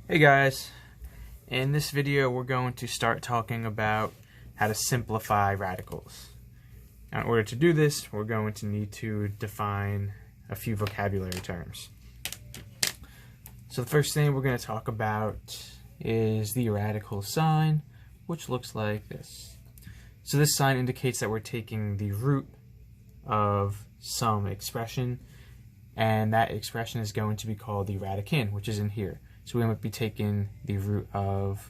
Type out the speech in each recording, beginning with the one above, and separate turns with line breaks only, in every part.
Hey guys, in this video we're going to start talking about how to simplify radicals. Now, in order to do this, we're going to need to define a few vocabulary terms. So the first thing we're going to talk about is the radical sign, which looks like this. So this sign indicates that we're taking the root of some expression, and that expression is going to be called the radicand, which is in here. So we might be taking the root of,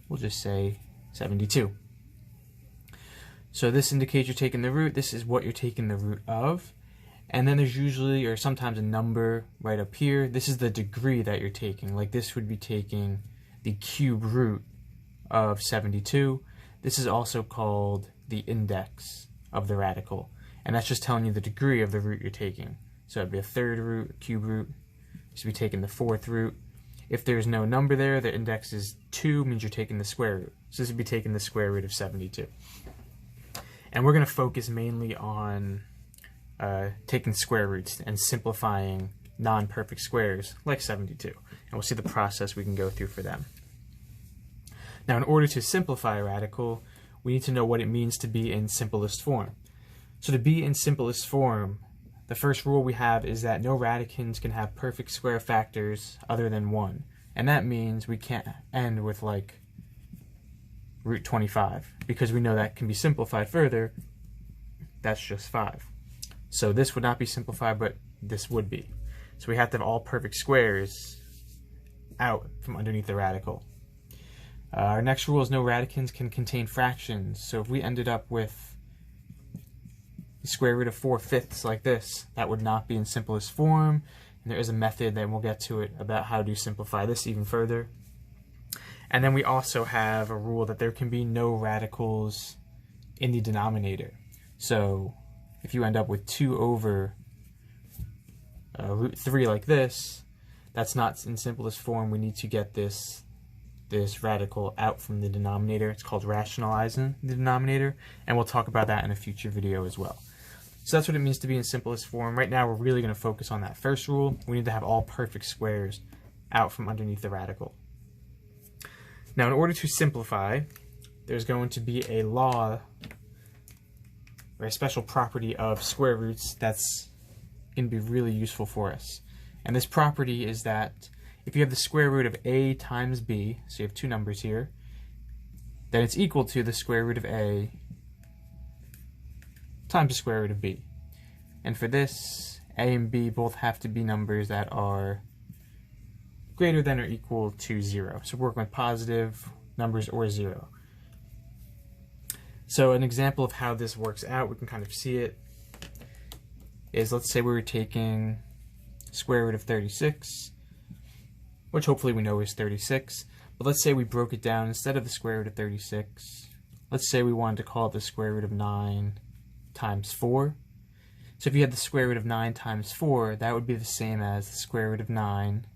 we'll just say 72. So this indicates you're taking the root. This is what you're taking the root of. And then there's usually, or sometimes, a number right up here. This is the degree that you're taking. Like this would be taking the cube root of 72. This is also called the index of the radical. And that's just telling you the degree of the root you're taking. So it'd be a third root, a cube root. This would be taking the fourth root. If there's no number there, the index is 2, means you're taking the square root. So this would be taking the square root of 72. And we're going to focus mainly on taking square roots and simplifying non-perfect squares like 72. And we'll see the process we can go through for them. Now, in order to simplify a radical, we need to know what it means to be in simplest form. So to be in simplest form, the first rule we have is that no radicands can have perfect square factors other than 1. And that means we can't end with like root 25, because we know that can be simplified further. That's just 5. So this would not be simplified, but this would be. So we have to have all perfect squares out from underneath the radical. Our next rule is no radicands can contain fractions. So if we ended up with the square root of 4/5 like this, that would not be in simplest form. And there is a method, and we'll get to it, about how to simplify this even further. And then we also have a rule that there can be no radicals in the denominator. So if you end up with 2 over root 3 like this, that's not in simplest form. We need to get this radical out from the denominator. It's called rationalizing the denominator, and we'll talk about that in a future video as well. So that's what it means to be in simplest form. Right now we're really going to focus on that first rule. We need to have all perfect squares out from underneath the radical. Now, in order to simplify, there's going to be a law or a special property of square roots that's going to be really useful for us. And this property is that if you have the square root of a times b, so you have 2 numbers here, then it's equal to the square root of a times the square root of b. And for this, a and b both have to be numbers that are greater than or equal to 0. So we're working with positive numbers or 0. So an example of how this works out, we can kind of see it, is let's say we were taking square root of 36, which hopefully we know is 36. But let's say we broke it down. Instead of the square root of 36, let's say we wanted to call it the square root of 9 times 4. So if you had the square root of 9 times 4, that would be the same as the square root of 9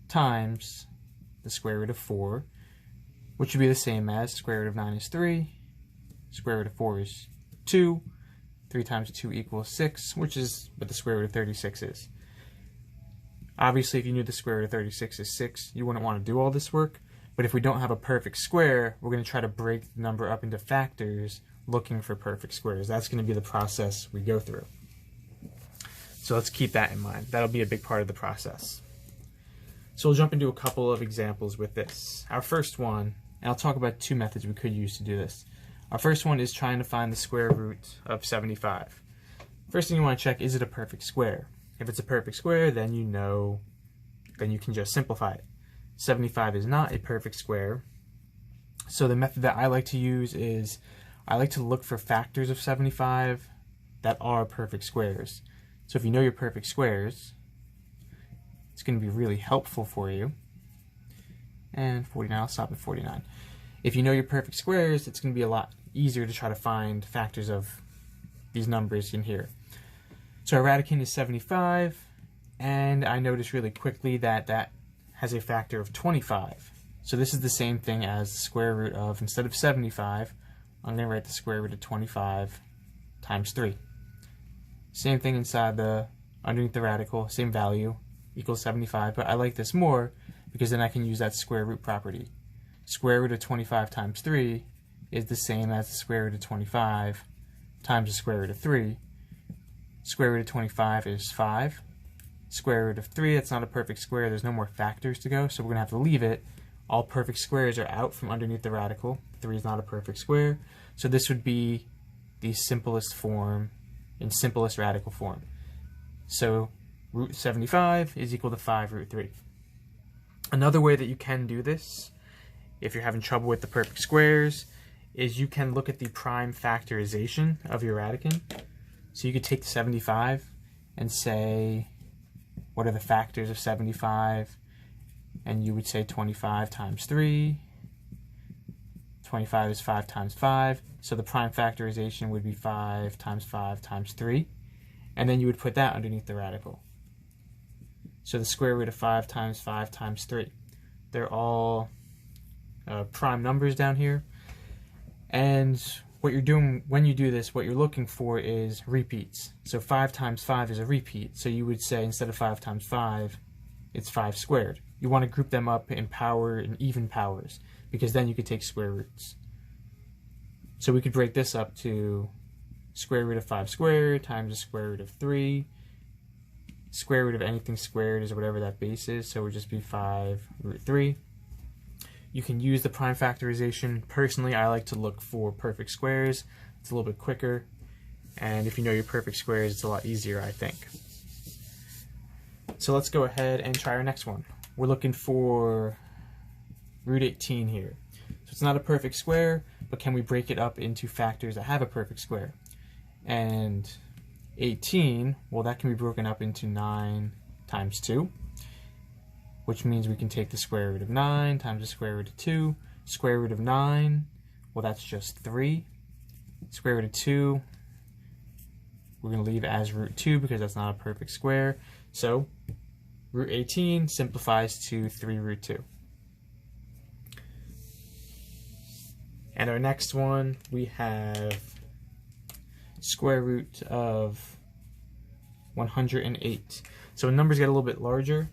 times the square root of 4, which would be the same as square root of 9 is 3, square root of 4 is 2, 3 times 2 equals 6, which is what the square root of 36 is. Obviously, if you knew the square root of 36 is 6, you wouldn't want to do all this work. But if we don't have a perfect square, we're going to try to break the number up into factors looking for perfect squares. That's going to be the process we go through. So let's keep that in mind. That'll be a big part of the process. So we'll jump into a couple of examples with this. Our first one, and I'll talk about 2 methods we could use to do this. Our first one is trying to find the square root of 75. First thing you want to check, is it a perfect square? If it's a perfect square, then you know, then you can just simplify it. 75 is not a perfect square. So the method that I like to use is I like to look for factors of 75 that are perfect squares. So if you know your perfect squares, it's going to be really helpful for you. And 49, I'll stop at 49. If you know your perfect squares, it's going to be a lot easier to try to find factors of these numbers in here. So our radicand is 75, and I noticed really quickly that that has a factor of 25. So this is the same thing as the square root of, instead of 75, I'm going to write the square root of 25 times 3. Same thing inside underneath the radical, same value, equals 75, but I like this more because then I can use that square root property. Square root of 25 times 3 is the same as the square root of 25 times the square root of 3. Square root of 25 is 5. Square root of 3, that's not a perfect square, there's no more factors to go, so we're going to have to leave it. All perfect squares are out from underneath the radical. 3 is not a perfect square, so this would be the simplest form in simplest radical form. So root 75 is equal to 5 root 3. Another way that you can do this, if you're having trouble with the perfect squares, is you can look at the prime factorization of your radicand. So you could take 75 and say, what are the factors of 75? And you would say 25 times 3. 25 is 5 times 5. So the prime factorization would be 5 times 5 times 3. And then you would put that underneath the radical. So the square root of 5 times 5 times 3. They're all prime numbers down here. And what you're doing when you do this, what you're looking for is repeats. So 5 times 5 is a repeat. So you would say instead of 5 times 5, it's 5 squared. You want to group them up in power and even powers, because then you could take square roots. So we could break this up to square root of 5 squared times the square root of 3. Square root of anything squared is whatever that base is, so it would just be 5 root 3. You can use the prime factorization. Personally, I like to look for perfect squares. It's a little bit quicker, and if you know your perfect squares, it's a lot easier, I think. So let's go ahead and try our next one. We're looking for root 18 here. So it's not a perfect square, but can we break it up into factors that have a perfect square? And 18, well, that can be broken up into 9 times 2, which means we can take the square root of 9 times the square root of 2. Square root of 9, well, that's just 3. Square root of 2, we're going to leave as root 2 because that's not a perfect square. So root 18 simplifies to 3 root 2. And our next one, we have square root of 108. So when numbers get a little bit larger,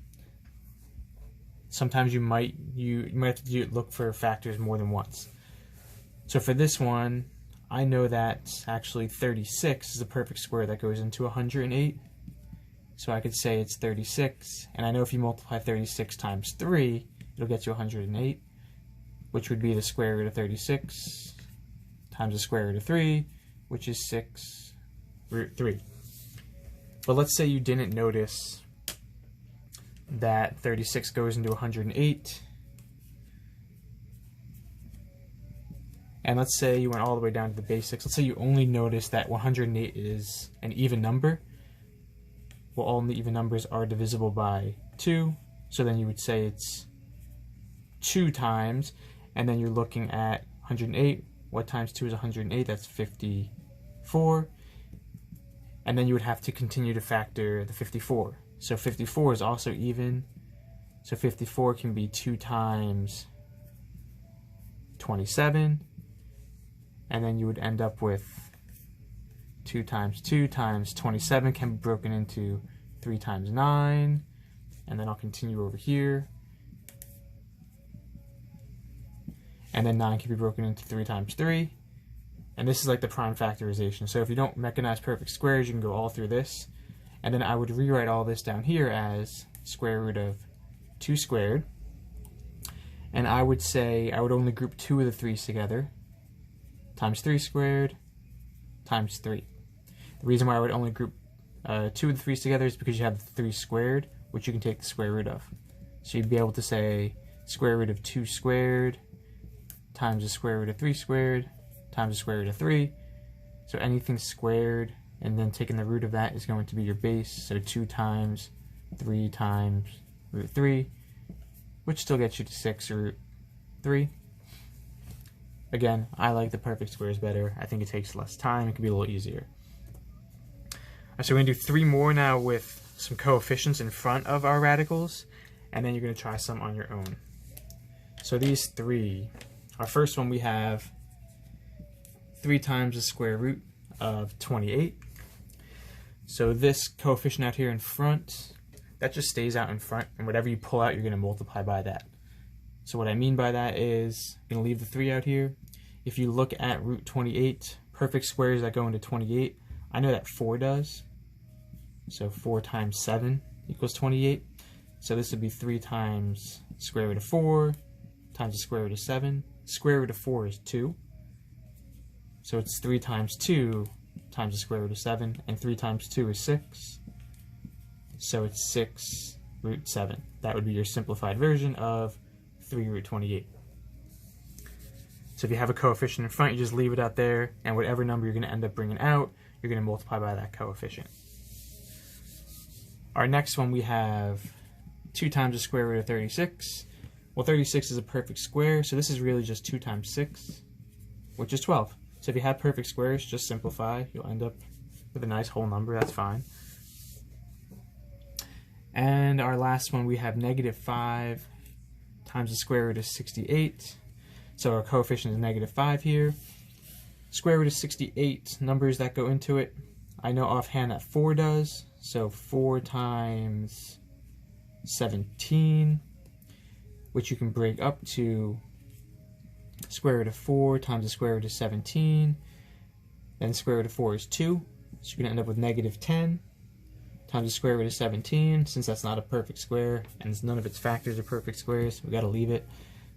sometimes you might have to look for factors more than once. So for this one, I know that actually 36 is a perfect square that goes into 108. So I could say it's 36, and I know if you multiply 36 times 3, it'll get you 108, which would be the square root of 36 times the square root of 3, which is 6 root 3. But let's say you didn't notice that 36 goes into 108, and let's say you went all the way down to the basics. Let's say you only noticed that 108 is an even number. Well, all the even numbers are divisible by 2, so then you would say it's 2 times, and then you're looking at 108. What times 2 is 108? That's 54. And then you would have to continue to factor the 54. So 54 is also even. So 54 can be 2 times 27. And then you would end up with 2 times 2 times 27 can be broken into 3 times 9. And then I'll continue over here. And then 9 can be broken into 3 times 3. And this is like the prime factorization. So if you don't mechanize perfect squares, you can go all through this. And then I would rewrite all this down here as square root of 2 squared. And I would say I would only group 2 of the 3's together. Times 3 squared times 3. The reason why I would only group 2 of the 3's together is because you have the 3 squared, which you can take the square root of. So you'd be able to say square root of 2 squared times the square root of 3 squared times the square root of 3. So anything squared and then taking the root of that is going to be your base. So 2 times 3 times root 3, which still gets you to 6 root 3. Again, I like the perfect squares better. I think it takes less time. It can be a little easier. So we're going to do 3 more now with some coefficients in front of our radicals, and then you're going to try some on your own. So these 3, our first one we have 3 times the square root of 28. So this coefficient out here in front, that just stays out in front, and whatever you pull out, you're going to multiply by that. So what I mean by that is, I'm going to leave the 3 out here. If you look at root 28, perfect squares that go into 28, I know that 4 does. So 4 times 7 equals 28. So this would be 3 times square root of 4 times the square root of 7. Square root of 4 is 2. So it's 3 times 2 times the square root of 7, and 3 times 2 is 6. So it's 6 root 7. That would be your simplified version of 3 root 28. So if you have a coefficient in front, you just leave it out there, and whatever number you're going to end up bringing out, you're going to multiply by that coefficient. Our next one, we have 2 times the square root of 36. Well, 36 is a perfect square, so this is really just 2 times 6, which is 12. So if you have perfect squares, just simplify. You'll end up with a nice whole number. That's fine. And our last one, we have negative 5 times the square root of 68. So our coefficient is negative 5 here. Square root of 68, numbers that go into it. I know offhand that 4 does. So 4 times 17, which you can break up to square root of 4 times the square root of 17. Then the square root of 4 is 2. So you're going to end up with negative 10 times the square root of 17. Since that's not a perfect square and none of its factors are perfect squares, we got to leave it.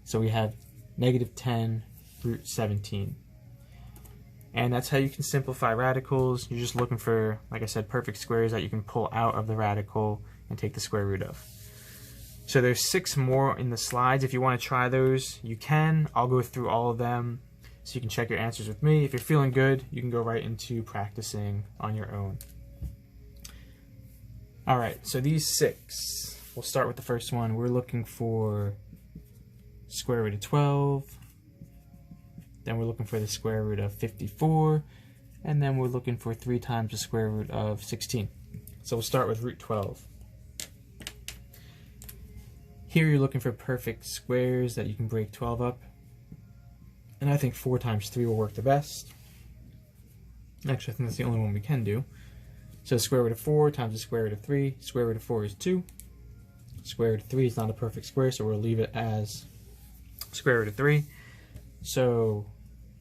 So we have negative 10 root 17. And that's how you can simplify radicals. You're just looking for, like I said, perfect squares that you can pull out of the radical and take the square root of. So there's 6 more in the slides. If you want to try those, you can. I'll go through all of them so you can check your answers with me. If you're feeling good, you can go right into practicing on your own. Alright, so these 6, we'll start with the first one. We're looking for square root of 12. Then we're looking for the square root of 54. And then we're looking for 3 times the square root of 16. So we'll start with root 12. Here you're looking for perfect squares that you can break 12 up. And I think 4 times 3 will work the best. Actually, I think that's the only one we can do. So square root of 4 times the square root of 3. Square root of 4 is 2. Square root of 3 is not a perfect square, so we'll leave it as square root of 3. So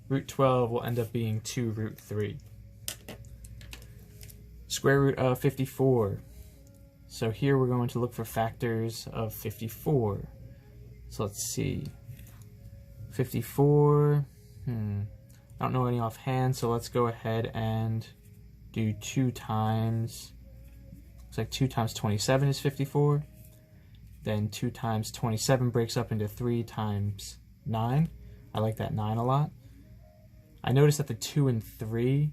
root 12 will end up being 2 root 3. Square root of 54. So here we're going to look for factors of 54. So let's see. 54, I don't know any offhand, so let's go ahead and do 2 times, looks like 2 times 27 is 54. Then 2 times 27 breaks up into 3 times 9. I like that 9 a lot. I noticed that the 2 and 3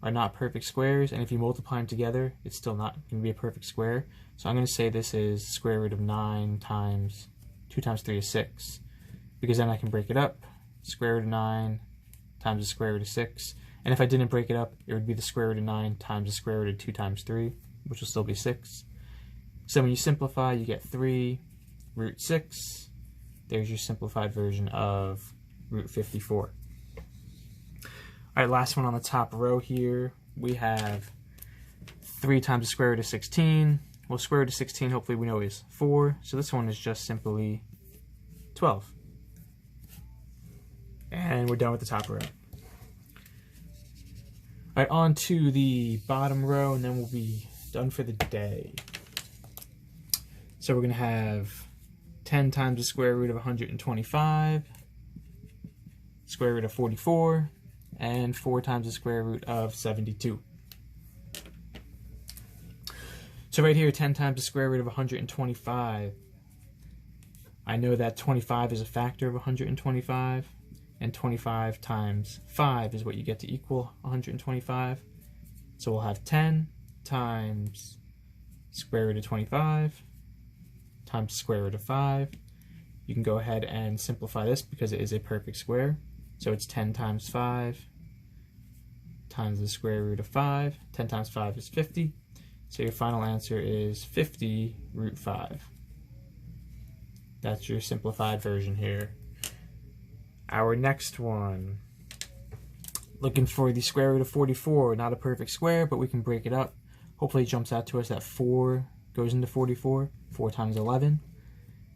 are not perfect squares, and if you multiply them together, it's still not going to be a perfect square. So I'm going to say this is square root of 9 times 2 times 3 is 6, because then I can break it up. Square root of 9 times the square root of 6, and if I didn't break it up, it would be the square root of 9 times the square root of 2 times 3, which will still be 6. So when you simplify, you get 3 root 6. There's your simplified version of root 54. Alright, last one on the top row here. We have 3 times the square root of 16. Well, square root of 16, hopefully we know is 4. So this one is just simply 12. And we're done with the top row. Alright, on to the bottom row, and then we'll be done for the day. So we're going to have 10 times the square root of 125, square root of 44, and 4 times the square root of 72. So right here, 10 times the square root of 125. I know that 25 is a factor of 125, and 25 times 5 is what you get to equal 125. So we'll have 10 times square root of 25 times square root of 5. You can go ahead and simplify this because it is a perfect square. So it's 10 times 5 times the square root of 5. 10 times 5 is 50. So your final answer is 50 root 5. That's your simplified version here. Our next one, looking for the square root of 44. Not a perfect square, but we can break it up. Hopefully it jumps out to us that 4 goes into 44. 4 times 11,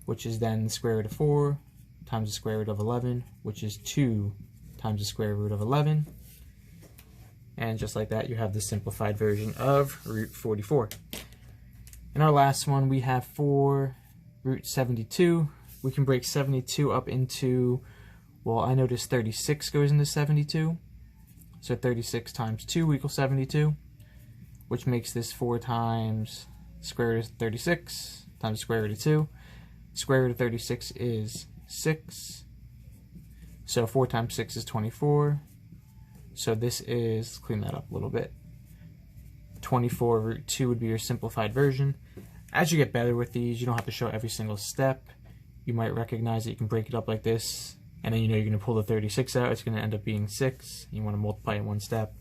which is then the square root of 4 times the square root of 11, which is 2 times the square root of 11. And just like that, you have the simplified version of root 44. In our last one, we have 4 root 72. We can break 72 up into, well, I noticed 36 goes into 72. So 36 times 2 equals 72, which makes this 4 times square root of 36 times square root of 2. Square root of 36 is 6. So 4 times 6 is 24. So this is, let's clean that up a little bit. 24 root 2 would be your simplified version. As you get better with these, you don't have to show every single step. You might recognize that you can break it up like this, and then you know you're going to pull the 36 out. It's going to end up being 6. You want to multiply in one step.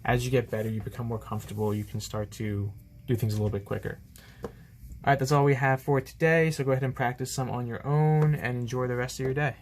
As you get better, you become more comfortable. You can start to do things a little bit quicker. Alright, that's all we have for today, so go ahead and practice some on your own and enjoy the rest of your day.